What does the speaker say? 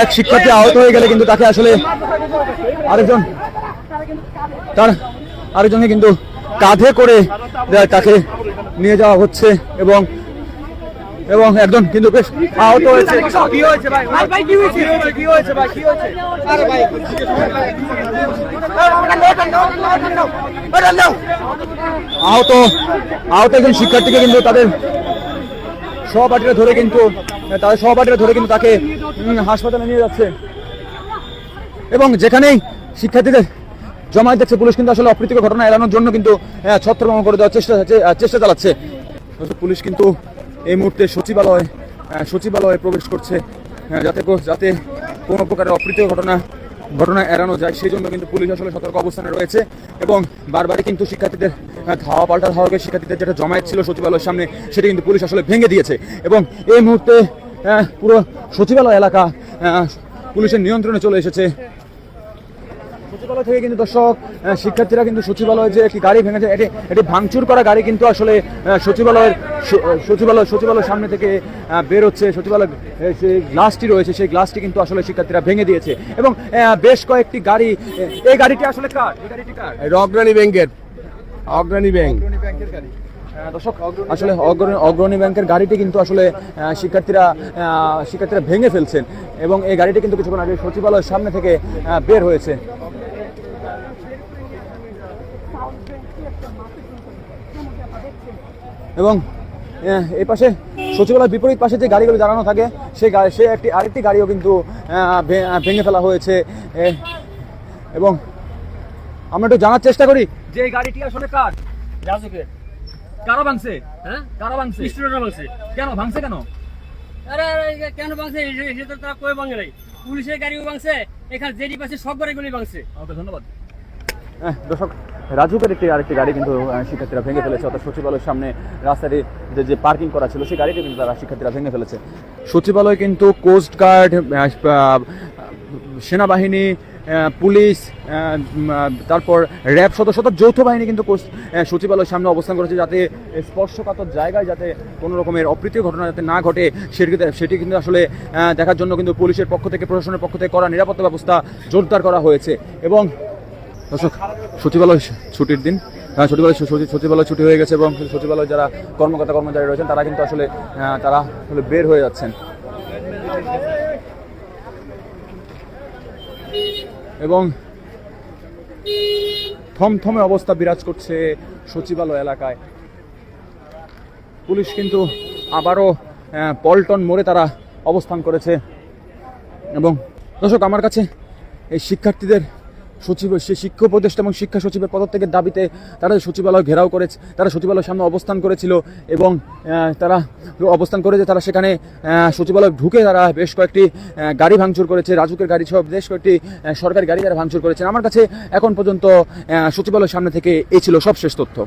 এক শিক্ষার্থী আহত হয়ে গেলে কিন্তু তাকে আসলে আরেকজনকে কিন্তু কাঁধে করে তাকে নিয়ে যাওয়া হচ্ছে এবং একজন কিন্তু বেশ আহত হয়েছে। কি হয়েছে ভাই? কি হয়েছে ভাই? কি হয়েছে? আরে ভাই আহত একজন শিক্ষার্থীকে কিন্তু তাদের সহপাঠীরা ধরে কিন্তু তাকে হাসপাতালে নিয়ে যাচ্ছে এবং যেখানেই শিক্ষার্থীদের জমায়েত দেখছে পুলিশ কিন্তু আসলে অপ্রীতিকর ঘটনা এড়ানোর জন্য কিন্তু ছত্রভঙ্গ করে দেওয়ার চেষ্টা চালাচ্ছে। পুলিশ কিন্তু এই মুহূর্তে সচিবালয়ে প্রবেশ করছে যাতে কোনো প্রকারের অপ্রীতিকর ঘটনা এড়ানো যায়, সেই জন্য কিন্তু পুলিশ আসলে সতর্ক অবস্থানে রয়েছে এবং বারবারই কিন্তু শিক্ষার্থীদের শিক্ষার্থীদের যেটা জমায়েত ছিল সচিবালয়ের সামনে সেটা কিন্তু পুলিশ আসলে ভেঙে দিয়েছে এবং এই মুহূর্তে পুরো সচিবালয় এলাকা পুলিশের নিয়ন্ত্রণে চলে এসেছে। সচিবালয় থেকে কিন্তু দর্শক শিক্ষার্থীরা কিন্তু সচিবালয়ে যে একটি গাড়ি ভেঙেছে এটি ভাঙচুর করা গাড়ি কিন্তু আসলে সচিবালয়ের সামনে থেকে বের হচ্ছে। সচিবালয় যে গ্লাসটি রয়েছে সেই গ্লাসটি কিন্তু আসলে শিক্ষার্থীরা ভেঙে দিয়েছে এবং বেশ কয়েকটি গাড়ি, এই গাড়িটি আসলে কার? এই গাড়িটি কার? অগ্রণী ব্যাংকের গাড়ি। দর্শক আসলে অগ্রণী ব্যাংকের গাড়িটি কিন্তু আসলে শিক্ষার্থীরা ভেঙে ফেলছেন এবং এই গাড়িটি কিন্তু কিছুক্ষণ আগে সচিবালয়ের সামনে থেকে বের হয়েছে এবং এই পাশে সচিবালয়ের বিপরীত পাশে যে গাড়িগুলো দাঁড়ানো থাকে সেই আরেকটি গাড়িও কিন্তু ভেঙে ফেলা হয়েছে এবং আমরা একটু জানার চেষ্টা করি যে এই গাড়িটি আসলে কার? রাজুকের। কারা ভাঙছে? হ্যাঁ, কারা ভাঙছে? স্টুডেন্টরা ভাঙছে। কেন ভাঙছে? কেন কেন ভাঙছে সেটা তারা কই ভাঙে নাই। পুলিশের গাড়িও ভাঙছে, এখানে জেডি পাশে সব গাড়িগুলি ভাঙছে। ওকে, ধন্যবাদ। দর্শক, রাজুকের আরেকটি গাড়ি কিন্তু শিক্ষার্থীরা ভেঙে ফেলেছে, অর্থাৎ সচিবালয়ের সামনে রাস্তাটি যে পার্কিং করা ছিল সেই গাড়িটি কিন্তু তারা শিক্ষার্থীরা ভেঙে ফেলেছে। সচিবালয় কিন্তু কোস্টগার্ড, সেনাবাহিনী, পুলিশ, তারপর র্যাব সদস্য যৌথ বাহিনী কিন্তু সচিবালয়ের সামনে অবস্থান করেছে যাতে স্পর্শকাতর জায়গায় যাতে কোনো রকমের অপ্রীতিকর ঘটনা যাতে না ঘটে সেটি কিন্তু আসলে দেখার জন্য কিন্তু পুলিশের পক্ষ থেকে, প্রশাসনের পক্ষ থেকে করা নিরাপত্তা ব্যবস্থা জোরদার করা হয়েছে। এবং দর্শক, সচিবালয় ছুটির দিন, সচিবালয় ছুটি হয়ে গেছে এবং সচিবালয়ের যারা কর্মচারী রয়েছেন তারা কিন্তু আসলে বের হয়ে যাচ্ছেন এবং থমথমে অবস্থা বিরাজ করছে সচিবালয় এলাকায়। পুলিশ কিন্তু আবারও পল্টন মোড়ে তারা অবস্থান করেছে এবং দর্শক, আমার কাছে এই শিক্ষার্থীদের শিক্ষা উপদেষ্টা এবং শিক্ষা সচিবের পদত্যাগের দাবিতে তারা সচিবালয় ঘেরাও করেছে, তারা সচিবালয়ের সামনে অবস্থান করেছিল এবং তারা সেখানে সচিবালয় ঢুকে তারা বেশ কয়েকটি গাড়ি ভাঙচুর করেছে, রাজুকের গাড়ি সহ বেশ কয়েকটি সরকারি গাড়ি তারা ভাঙচুর করেছেন। আমার কাছে এখন পর্যন্ত সচিবালয়ের সামনে থেকে এই ছিল সবশেষ তথ্য।